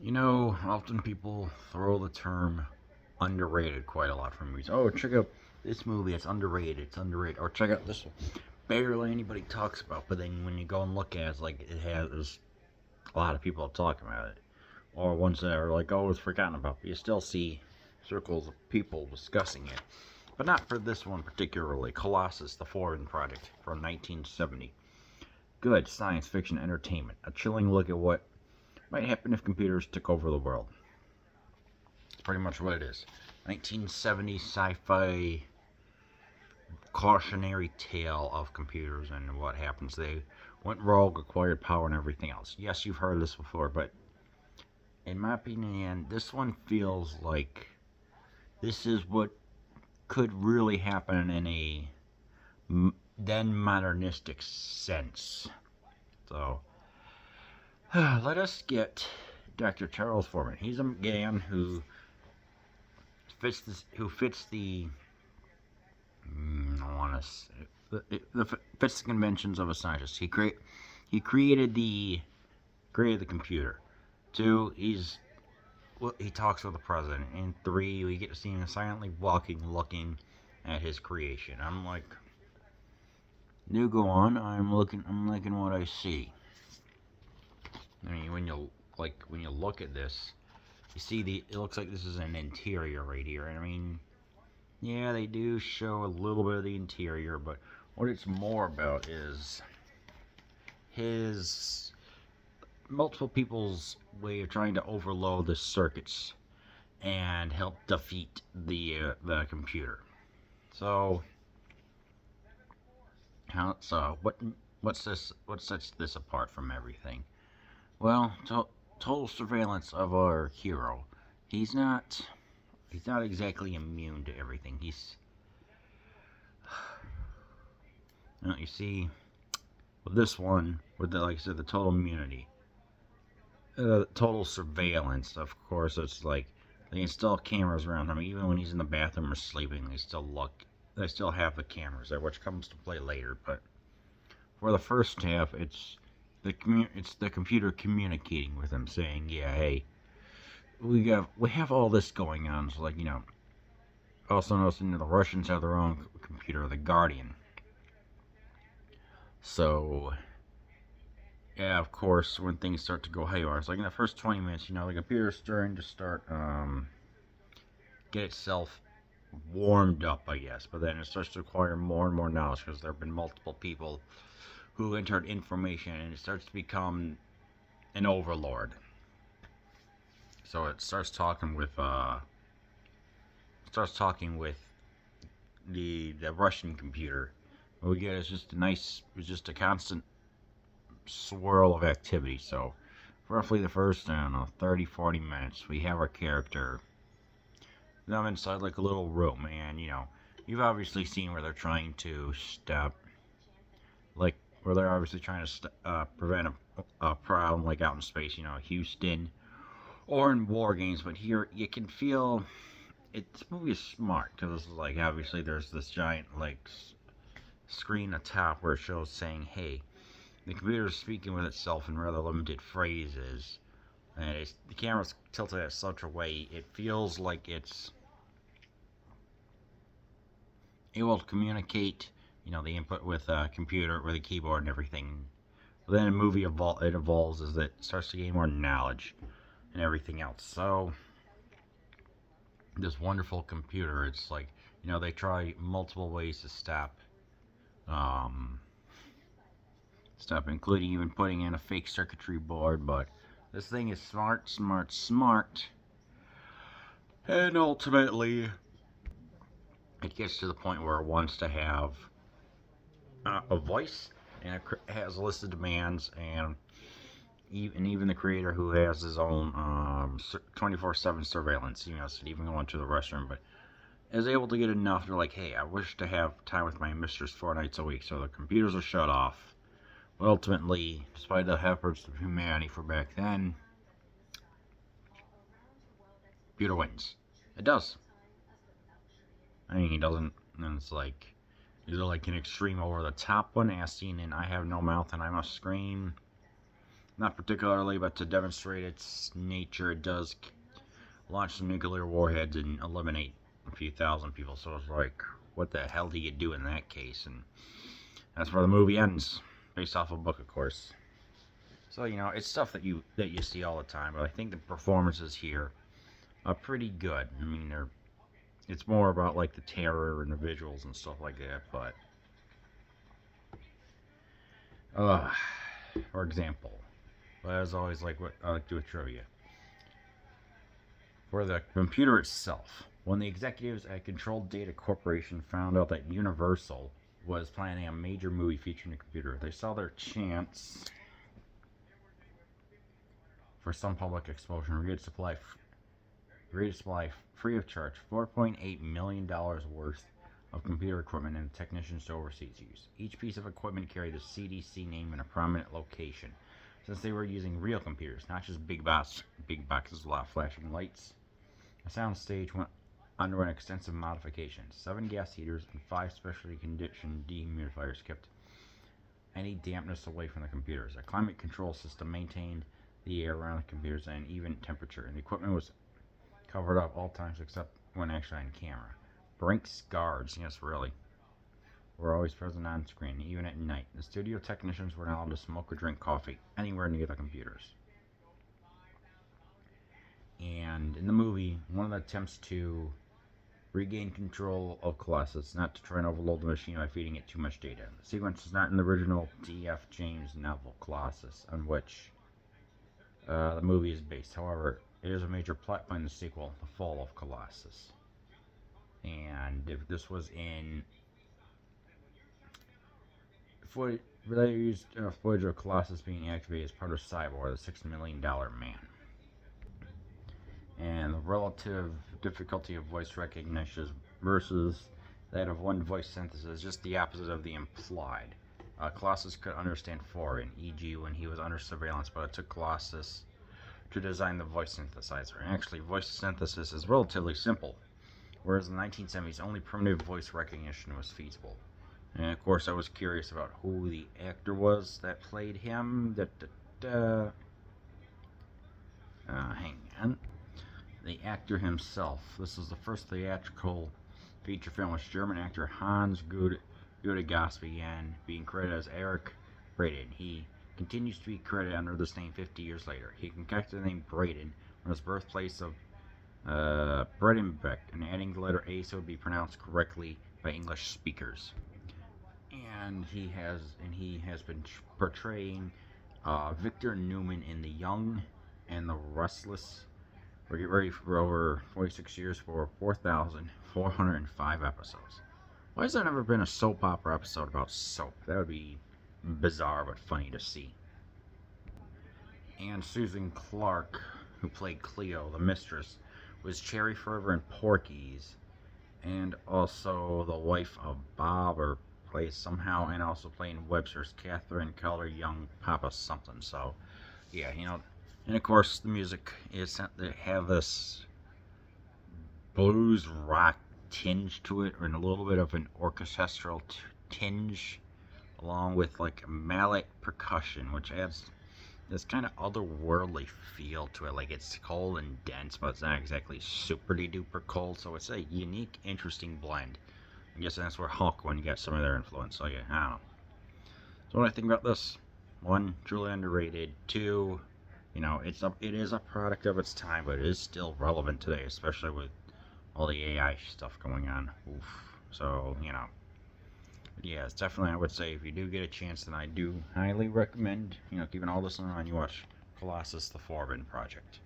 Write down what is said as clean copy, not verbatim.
You know, often people throw the term underrated quite a lot from movies. Oh, check out this movie, it's underrated, it's underrated. Or check out this one. Barely anybody talks about, but then when you go and look at it, it's like it has a lot of people talking about it. Or ones that are like, oh, it's forgotten about, but you still see circles of people discussing it. But not for this one particularly. Colossus, the Forbin project from 1970. Good science fiction entertainment. A chilling look at what might happen if computers took over the world. It's pretty much what it is. 1970 sci-fi cautionary tale of computers and what happens. They went rogue, acquired power, and everything else. Yes, you've heard this before, but in my opinion, this one feels like this is what could really happen in a then modernistic sense. So, let us get Dr. Charles Foreman. He's a man who fits the I want to fits the conventions of a scientist. He created the computer. Two, he talks with the president. And three, we get to see him silently walking, looking at his creation. I'm like, you go on. I'm liking what I see. I mean, when you look at this, you see it looks like this is an interior right here. And I mean, yeah, they do show a little bit of the interior, but what it's more about is his multiple people's way of trying to overload the circuits and help defeat the computer. So, what sets this apart from everything? Well, total surveillance of our hero. He's not he's not exactly immune to everything. You see, with this one, with like I said, the total immunity, total surveillance. Of course, it's like they install cameras around him, even when he's in the bathroom or sleeping. They still look. They still have the cameras there, which comes to play later. But for the first half, it's the computer communicating with him, saying, "Yeah, hey, we have all this going on." So, like, also noticing that the Russians have their own computer, the Guardian. So, yeah, of course, when things start to go haywire, it's like in the first 20 minutes, the computer's starting to get itself warmed up, I guess. But then it starts to acquire more and more knowledge because there have been multiple people who entered information, and it starts to become an overlord. So it starts talking with the Russian computer. What we get is just a constant swirl of activity. So, roughly the first, I don't know, 30, 40 minutes, we have our character. Now I'm inside like a little room, and you've obviously seen where they're trying to stop, like, where they're obviously trying to prevent a problem like out in space, Houston, or in war games. But here you can feel this movie is smart because, like, obviously there's this giant, like, screen atop where it shows saying, hey, the computer is speaking with itself in rather limited phrases, and the camera's tilted at such a way it feels like it's able to communicate, the input with a computer, with a keyboard and everything. But then it evolves as it starts to gain more knowledge and everything else. So this wonderful computer, it's like, they try multiple ways to um, including even putting in a fake circuitry board. But this thing is smart, smart, smart, and ultimately it gets to the point where it wants to have a voice, and it has a list of demands, and even the creator, who has his own 24/7 surveillance, so even going to the restroom, but is able to get enough. They're like, hey, I wish to have time with my mistress 4 nights a week, so the computers are shut off. But ultimately, despite the efforts of humanity for back then, computer wins. It does. I mean, he doesn't, and it's like either like an extreme over the top one, as seen in I Have No Mouth and I Must Scream, Not particularly, but to demonstrate its nature, it does launch some nuclear warheads and eliminate a few thousand people. So it's like, what the hell do you do in that case? And that's where the movie ends, based off a book, of course. So it's stuff that you see all the time. But I think the performances here are pretty good. I mean, it's more about like the terror and the visuals and stuff like that. But for example, as always, like what I like to do with trivia. For the computer itself, when the executives at Controlled Data Corporation found out that Universal was planning a major movie featuring the computer, they saw their chance for some public exposure and agreed to supply free of charge $4.8 million worth of computer equipment and technicians to overseas use. Each piece of equipment carried the CDC name in a prominent location, since they were using real computers, not just big boxes with a lot of flashing lights. The sound stage underwent extensive modifications. 7 gas heaters and 5 specially conditioned dehumidifiers kept any dampness away from the computers. A climate control system maintained the air around the computers at an even temperature, and the equipment was covered up all times except when actually on camera. Brinks guards, yes really, were always present on screen, even at night. The studio technicians were not allowed to smoke or drink coffee anywhere near the computers. And in the movie, one of the attempts to regain control of Colossus, not to try and overload the machine by feeding it too much data. The sequence is not in the original D.F. James novel Colossus, on which the movie is based. However, it is a major plot point in the sequel, The Fall of Colossus. And if this was in they used footage of Colossus being activated as part of Cyborg, the $6 million man. And the relative difficulty of voice recognition versus that of one voice synthesis is just the opposite of the implied. Colossus could understand Forbin, e.g. when he was under surveillance, but it took Colossus to design the voice synthesizer. And actually, voice synthesis is relatively simple, whereas in the 1970s, only primitive voice recognition was feasible. And of course, I was curious about who the actor was that played him. Hang on. The actor himself. This is the first theatrical feature film with German actor Hans Gudegast being credited as Eric Braeden. He continues to be credited under this name 50 years later. He concocted the name Braeden from his birthplace of Bredenbeck, and adding the letter A so it would be pronounced correctly by English speakers. And he has been portraying Victor Newman in The Young and the Restless. We're getting ready for over 46 years for 4,405 episodes. Why has there never been a soap opera episode about soap? That would be bizarre but funny to see. And Susan Clark, who played Cleo, the mistress, was Cherry Ferber in Porky's, and also the wife of Bob, or plays somehow, and also playing Webster's Catherine Keller Young Papa something. So, yeah, and of course the music is they have this blues rock tinge to it, and a little bit of an orchestral tinge, along with like mallet percussion, which adds this kind of otherworldly feel to it. Like it's cold and dense, but it's not exactly super duper cold. So it's a unique, interesting blend. I guess that's where Hulk, when you get some of their influence. So yeah, I don't know. So what I think about this: 1, truly underrated. 2, it is a product of its time, but it is still relevant today, especially with all the AI stuff going on. Oof. So yeah, it's definitely, I would say, if you do get a chance, then I do highly recommend, keeping all this in mind, you watch Colossus: The Forbin Project.